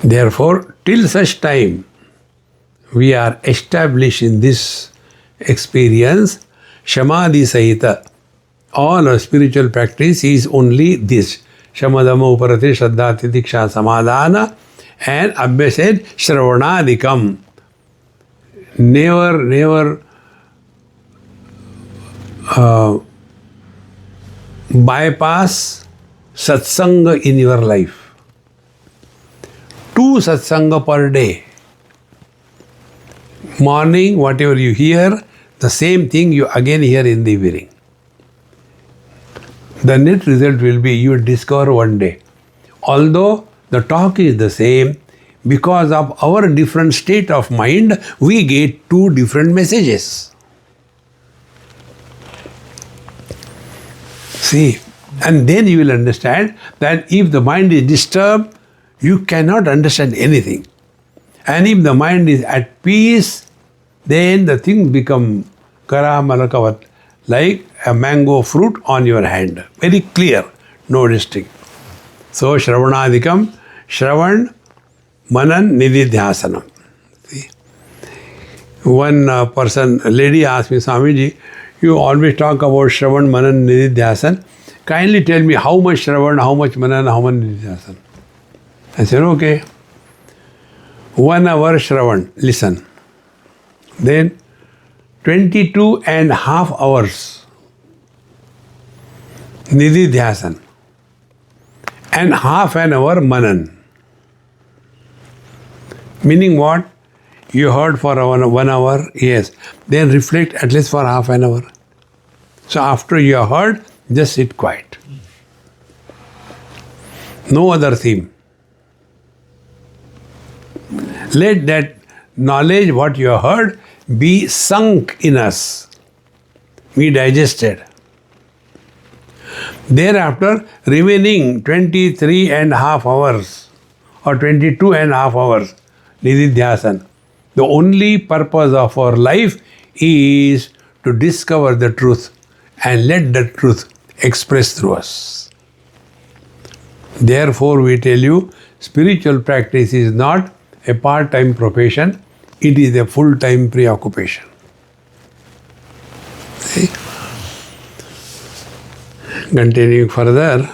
S1: Therefore, till such time we are established in this experience, Shamadhi Sahita, all our spiritual practice is only this. Shamadama Uparati Shraddha Titiksha Samadhana, and Abhay said Shravanadikam. Never bypass satsanga in your life. 2 satsanga per day. Morning, whatever you hear, the same thing you again hear in the evening. The net result will be you discover one day. Although the talk is the same, because of our different state of mind, we get 2 different messages. See, and then you will understand that if the mind is disturbed, you cannot understand anything. And if the mind is at peace, then the things become kara malakavat, like a mango fruit on your hand. Very clear, no distinct. So, Shravanadikam, Shravan, Manan, Nididhyasanam. See? One person, a lady asked me, Swamiji, you always talk about Shravan, Manan, Nididhyasan. Kindly tell me how much Shravan, how much Manan, how much Nididhyasan. I said, okay. 1 hour Shravan, listen. Then 22.5 hours Nididhyasan. And half an hour Manan. Meaning what? You heard for 1 hour, yes. Then reflect at least for half an hour. So after you have heard, just sit quiet. No other theme. Let that knowledge, what you have heard, be sunk in us, be digested. Thereafter, remaining 23.5 hours or 22.5 hours, Nididhyasan. The only purpose of our life is to discover the truth and let the truth express through us. Therefore, we tell you, spiritual practice is not a part-time profession, it is a full-time preoccupation. See? Continuing further,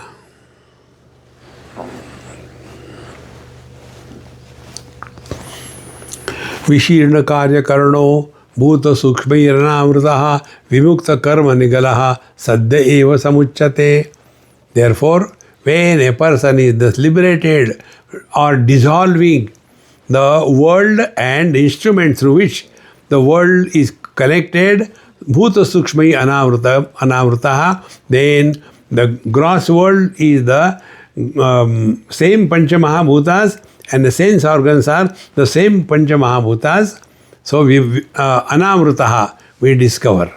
S1: विशीर्ण कार्य करणो भूत सूक्ष्मैरनामृतः विमुक्त कर्म निगलः सद्य एव समुच्यते. Therefore, when a person is thus liberated or dissolving the world and the instrument through which the world is connected, bhuta sukshmai anavruta, then the gross world is the same pancha mahabhutas and the sense organs are the same pancha mahabhutas. So we anamrutaha, we discover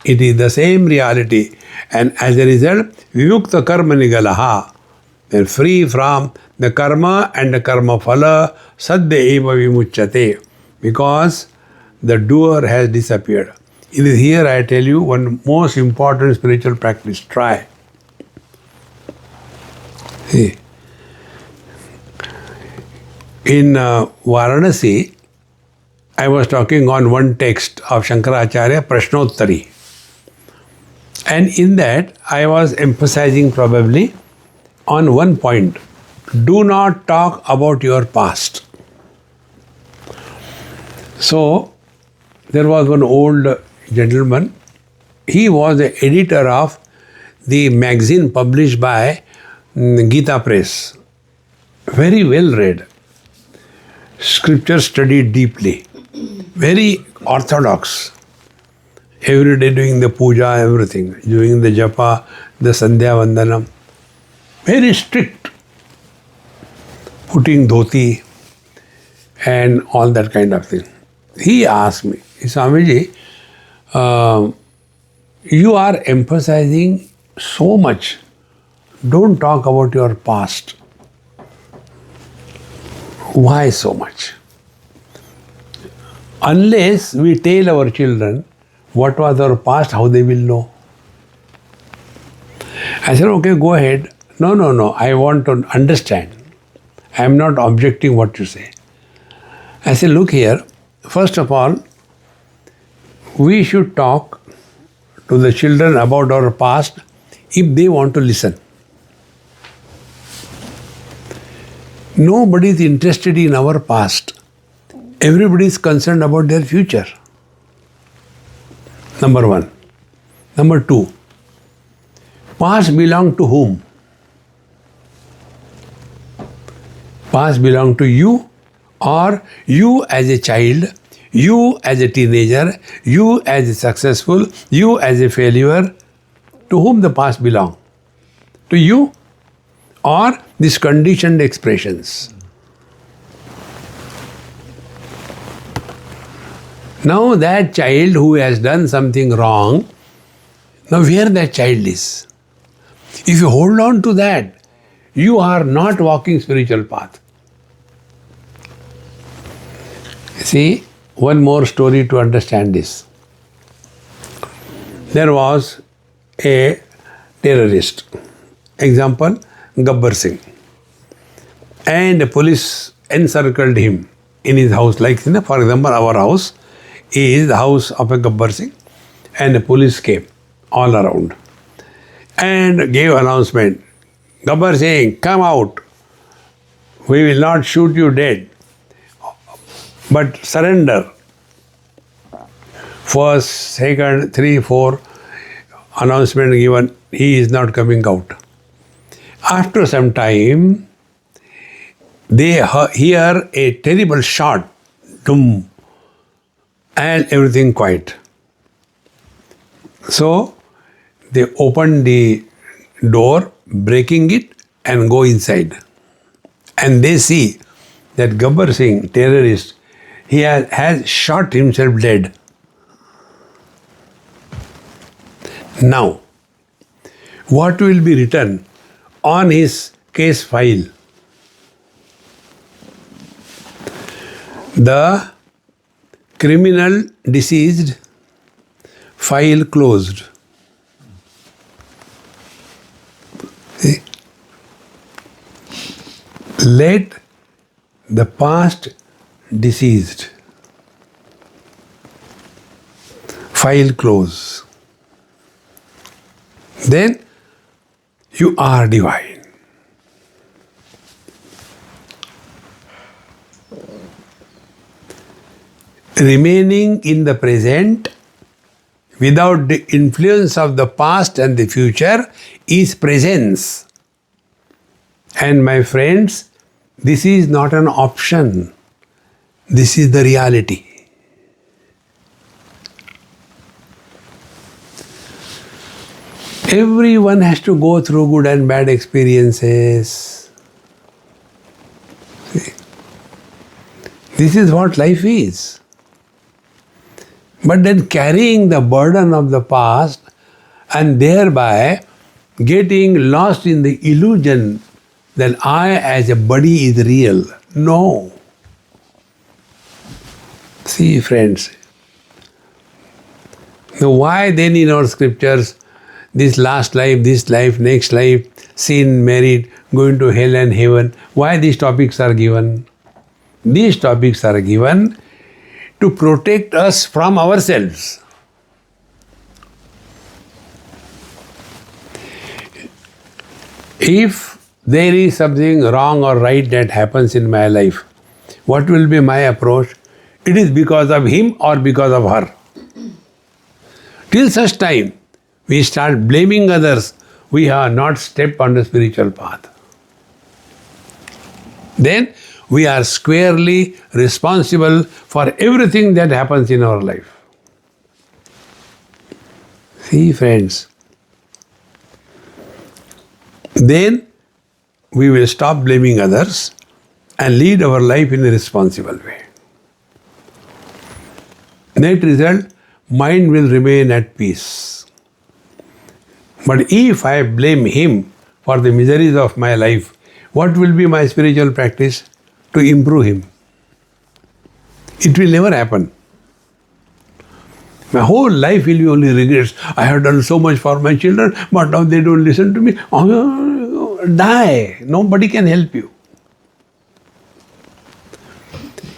S1: it is the same reality, and as a result vimukta karma nigalaha, they are free from the karma and the karma phala, sadya eva vimuchyate, because the doer has disappeared. It is here I tell you one most important spiritual practice. Try. See, in Varanasi, I was talking on one text of Shankaracharya, Prashnottari. And in that, I was emphasizing probably on one point. Do not talk about your past. So, there was one old gentleman. He was the editor of the magazine published by Gita Press. Very well read. Scripture studied deeply. Very orthodox. Every day doing the puja, everything. Doing the japa, the sandhya vandanam. Very strict. Putting dhoti and all that kind of thing. He asked me, Swamiji, you are emphasizing so much. Don't talk about your past. Why so much? Unless we tell our children what was our past, how they will know. I said, okay, go ahead. No, I want to understand. I am not objecting what you say. I said, look here, first of all, we should talk to the children about our past if they want to listen. Nobody is interested in our past. Everybody is concerned about their future. Number one. Number two, past belong to whom? Past belong to you, or you as a child, you as a teenager, you as a successful, you as a failure. To whom the past belong? To you, or these conditioned expressions? Now that child who has done something wrong, now where that child is? If you hold on to that, you are not walking spiritual path. See, one more story to understand this. There was a terrorist, example, Gabbar Singh, and the police encircled him in his house. Like, for example, our house is the house of a Gabbar Singh, and the police came all around and gave announcement. Gabbar Singh, come out. We will not shoot you dead, but surrender. First, second, 3, 4 announcement given. He is not coming out. After some time, they hear a terrible shot, doom, and everything quiet. So they open the door, breaking it, and go inside. And they see that Gabbar Singh, terrorist, he has shot himself dead. Now, what will be written on his case file? The criminal deceased, file closed. See? Let the past deceased, file close. Then you are divine. Remaining in the present without the influence of the past and the future is presence. And my friends, this is not an option. This is the reality. Everyone has to go through good and bad experiences. See? This is what life is. But then carrying the burden of the past and thereby getting lost in the illusion that I as a body is real. No. See, friends. Now why then in our scriptures, this last life, this life, next life, sin, married, going to hell and heaven, why these topics are given? These topics are given to protect us from ourselves. If there is something wrong or right that happens in my life, what will be my approach? It is because of him or because of her. Till such time we start blaming others, we have not stepped on the spiritual path. Then we are squarely responsible for everything that happens in our life. See, friends, then we will stop blaming others and lead our life in a responsible way. Net result, mind will remain at peace. But if I blame him for the miseries of my life, what will be my spiritual practice to improve him? It will never happen. My whole life will be only regrets. I have done so much for my children, but now they don't listen to me. Die. Nobody can help you.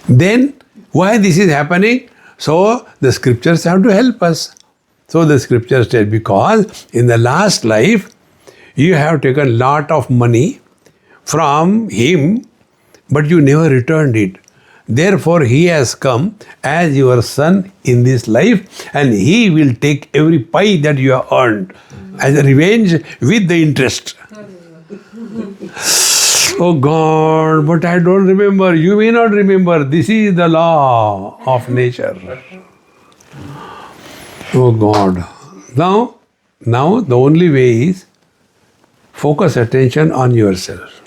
S1: Then, why this is happening? So, the scriptures have to help us. So, the scriptures tell, because in the last life, you have taken lot of money from him, but you never returned it. Therefore, he has come as your son in this life, and he will take every pie that you have earned as a revenge with the interest. Oh God, but I don't remember. You may not remember. This is the law of nature. Oh God. Now the only way is focus attention on yourself.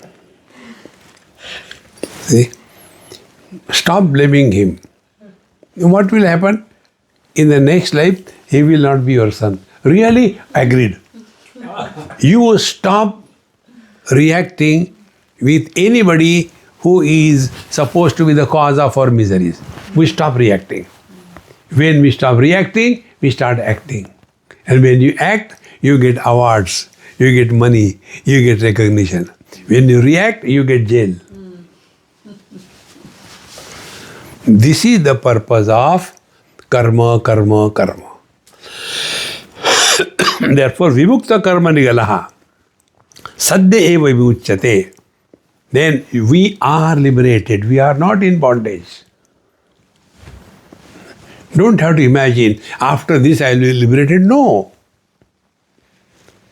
S1: See? Stop blaming him. What will happen? In the next life, he will not be your son. Really? Agreed. You stop reacting with anybody who is supposed to be the cause of our miseries. We stop reacting. When we stop reacting, we start acting. And when you act, you get awards, you get money, you get recognition. When you react, you get jail. This is the purpose of karma, karma, karma. Therefore, vimukta karma nigalaha sadhya eva vimuchyate. Then we are liberated. We are not in bondage. Don't have to imagine, after this I will be liberated. No.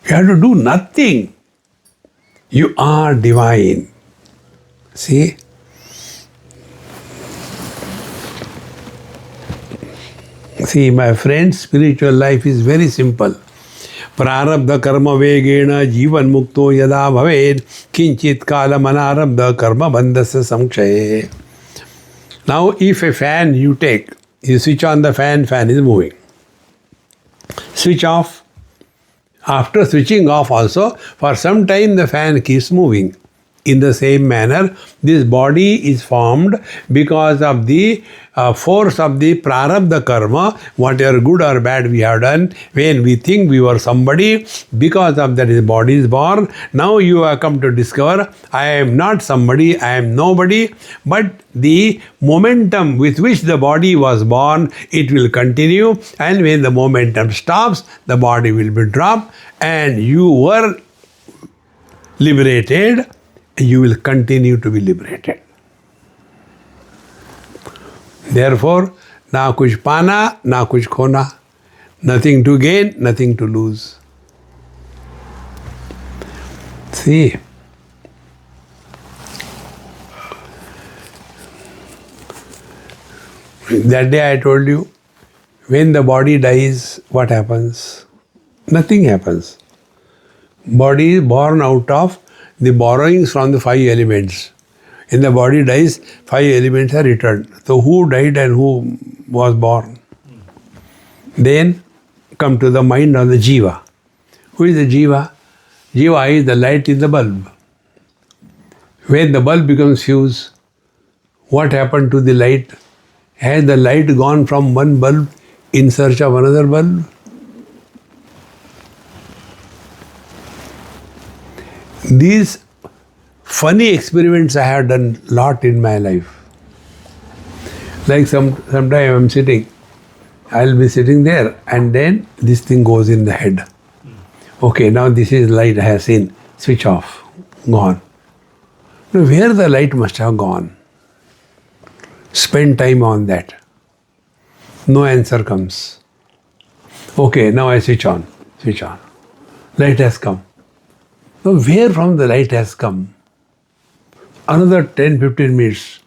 S1: You have to do nothing. You are divine. See? See, my friends, spiritual life is very simple. Prarabdha karma vegena jivan mukto yada bhaved kinchit kalam anarabdha karma bandhasya samkshaye. Now, if a fan you take, you switch on the fan, fan is moving. Switch off. After switching off also, for some time the fan keeps moving. In the same manner, this body is formed because of the force of the prarabdha karma, whatever good or bad we have done. When we think we were somebody, because of that the body is born. Now you have come to discover, I am not somebody, I am nobody, but the momentum with which the body was born, it will continue, and when the momentum stops, the body will be dropped, and you were liberated. You will continue to be liberated. Therefore, na kuch pana, na kuch khona. Nothing to gain, nothing to lose. See? That day I told you, when the body dies, what happens? Nothing happens. Body is born out of the borrowings from the 5 elements. In the body dies, 5 elements are returned. So who died and who was born? Then come to the mind of the jiva. Who is the jiva? Jiva is the light in the bulb. When the bulb becomes fused, what happened to the light? Has the light gone from one bulb in search of another bulb? These funny experiments I have done lot in my life. Like sometime I'm sitting, I'll be sitting there and then this thing goes in the head. Okay, now this is light I have seen. Switch off. Gone. Now where the light must have gone? Spend time on that. No answer comes. Okay, now I switch on. Switch on. Light has come. Now where from the light has come? Another 10-15 minutes.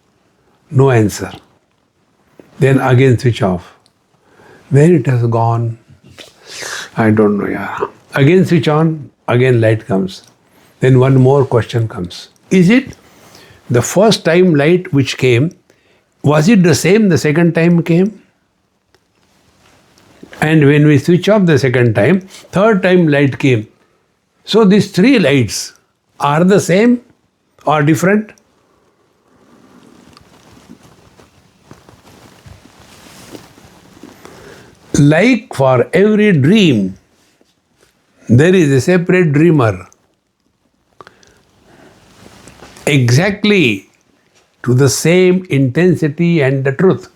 S1: No answer. Then again switch off. Where it has gone? I don't know. Yeah. Again switch on. Again light comes. Then one more question comes. Is it the first time light which came, was it the same the second time came? And when we switch off the second time, third time light came. So these three lights are the same or different? Like for every dream, there is a separate dreamer. Exactly to the same intensity and the truth.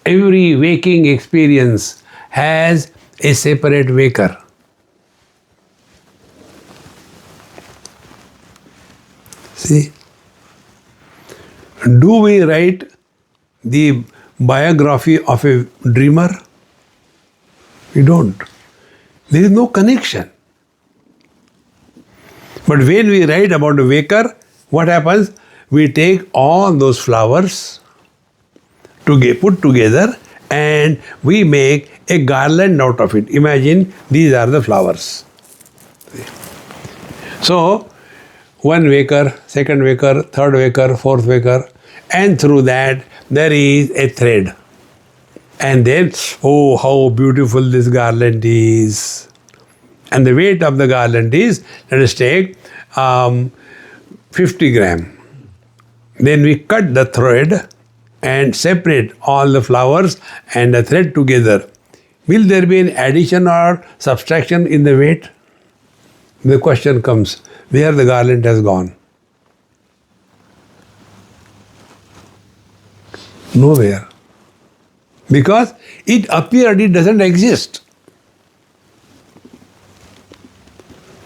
S1: Every waking experience has a separate waker. See? Do we write the biography of a dreamer? We don't. There is no connection. But when we write about a waker, what happens? We take all those flowers to put together and we make a garland out of it. Imagine these are the flowers. So, one waker, second waker, third waker, fourth waker, and through that there is a thread. And then, oh, how beautiful this garland is. And the weight of the garland is, let us take 50 gram. Then we cut the thread and separate all the flowers and the thread together. Will there be an addition or subtraction in the weight? The question comes, where the garland has gone? Nowhere. Because it appeared, it doesn't exist.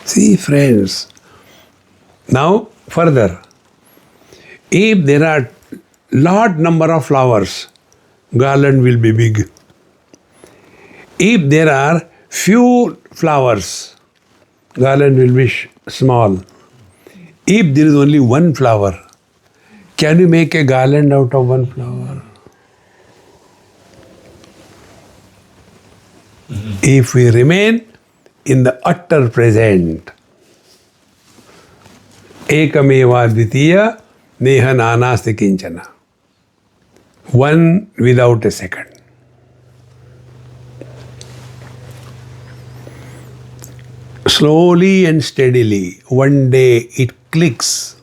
S1: See, friends. Now, further. If there are large number of flowers, garland will be big. If there are few flowers, garland will be small. If there is only one flower, can you make a garland out of one flower? If we remain in the utter present, ekameva dvitiya neha nanasti kinchana. One without a second. Slowly and steadily, one day it clicks.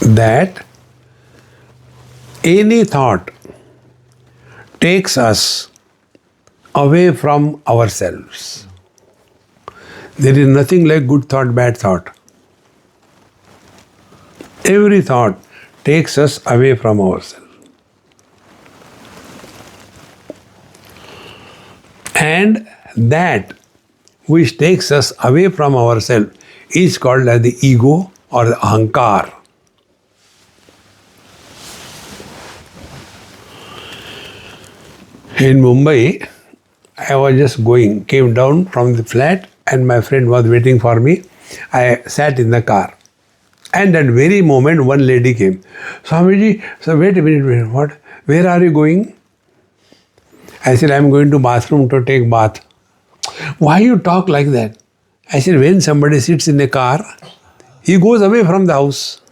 S1: That any thought takes us away from ourselves. There is nothing like good thought, bad thought. Every thought takes us away from ourselves. And that which takes us away from ourselves is called as the ego or the ahankar. In Mumbai, I was just came down from the flat and my friend was waiting for me. I sat in the car. And at very moment, one lady came. Swamiji, so wait a minute, what? Where are you going? I said, I am going to bathroom to take bath. Why you talk like that? I said, when somebody sits in a car, he goes away from the house.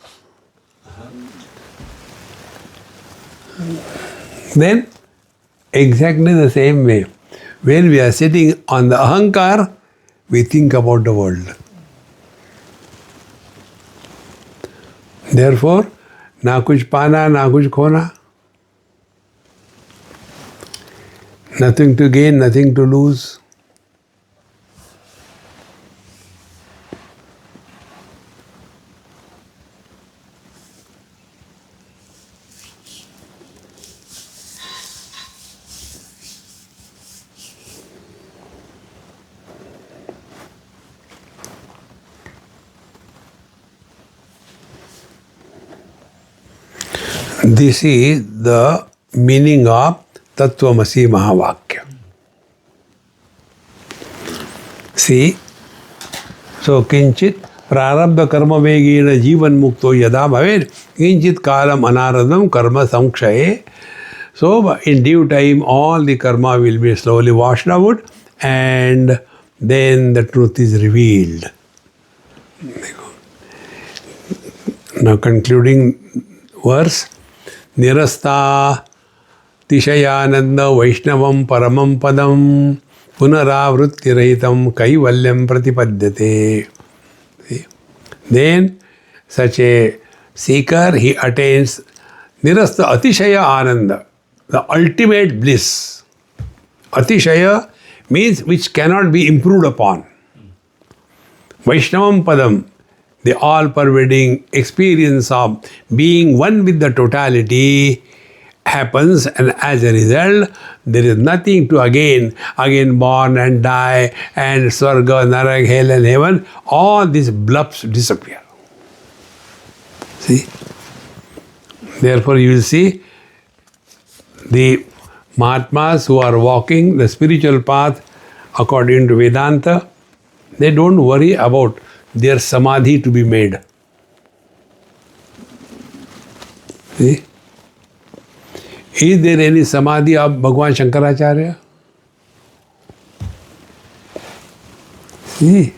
S1: Then, exactly the same way, when we are sitting on the ahankar, we think about the world. Therefore, na kuch pana, na kuch khona. Nothing to gain, nothing to lose. This is the meaning of Tattvamasi Mahavakya. See, so kinchit prarabdha karma vegena jivan mukto yada bhavet kinchit kalam anaradam karma samkshaye. So in due time all the karma will be slowly washed out and then the truth is revealed. Now concluding verse, Nirasta Tishayananda Vaishnavam Paramam Padam Punaravrutti Rahitam Kaivalyam Pratipadyate. Then such a seeker, he attains Nirasta Atishaya Ananda, the ultimate bliss. Atishaya means which cannot be improved upon. Vaishnavam Padam, the all-pervading experience of being one with the totality happens, and as a result, there is nothing to again born and die and Swarga, Narak, hell and heaven. All these blubs disappear. See? Therefore, you will see the Mahatmas who are walking the spiritual path according to Vedanta, they don't worry about their samadhi to be made. See? Is there any samadhi of Bhagwan Shankaracharya? See?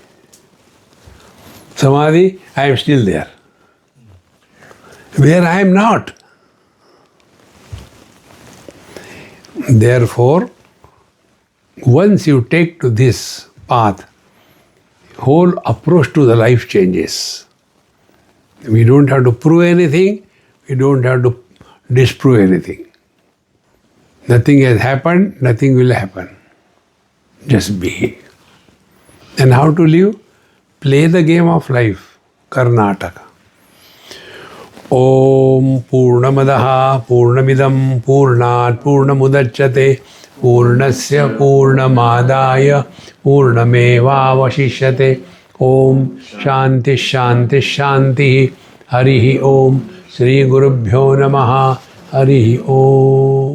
S1: Samadhi, I am still there. Where I am not. Therefore, once you take to this path, whole approach to the life changes. We don't have to prove anything, we don't have to disprove anything. Nothing has happened, nothing will happen. Just be. And how to live? Play the game of life. Karnataka. Om Purnamadaha Purnamidam Purnat Purnamudachyate Purnasya Purnamadaya Purnamevavashishyate. Om Shanti Shanti Shanti. Harihi Om. Shri Gurubhyo Namaha. Harihi Om.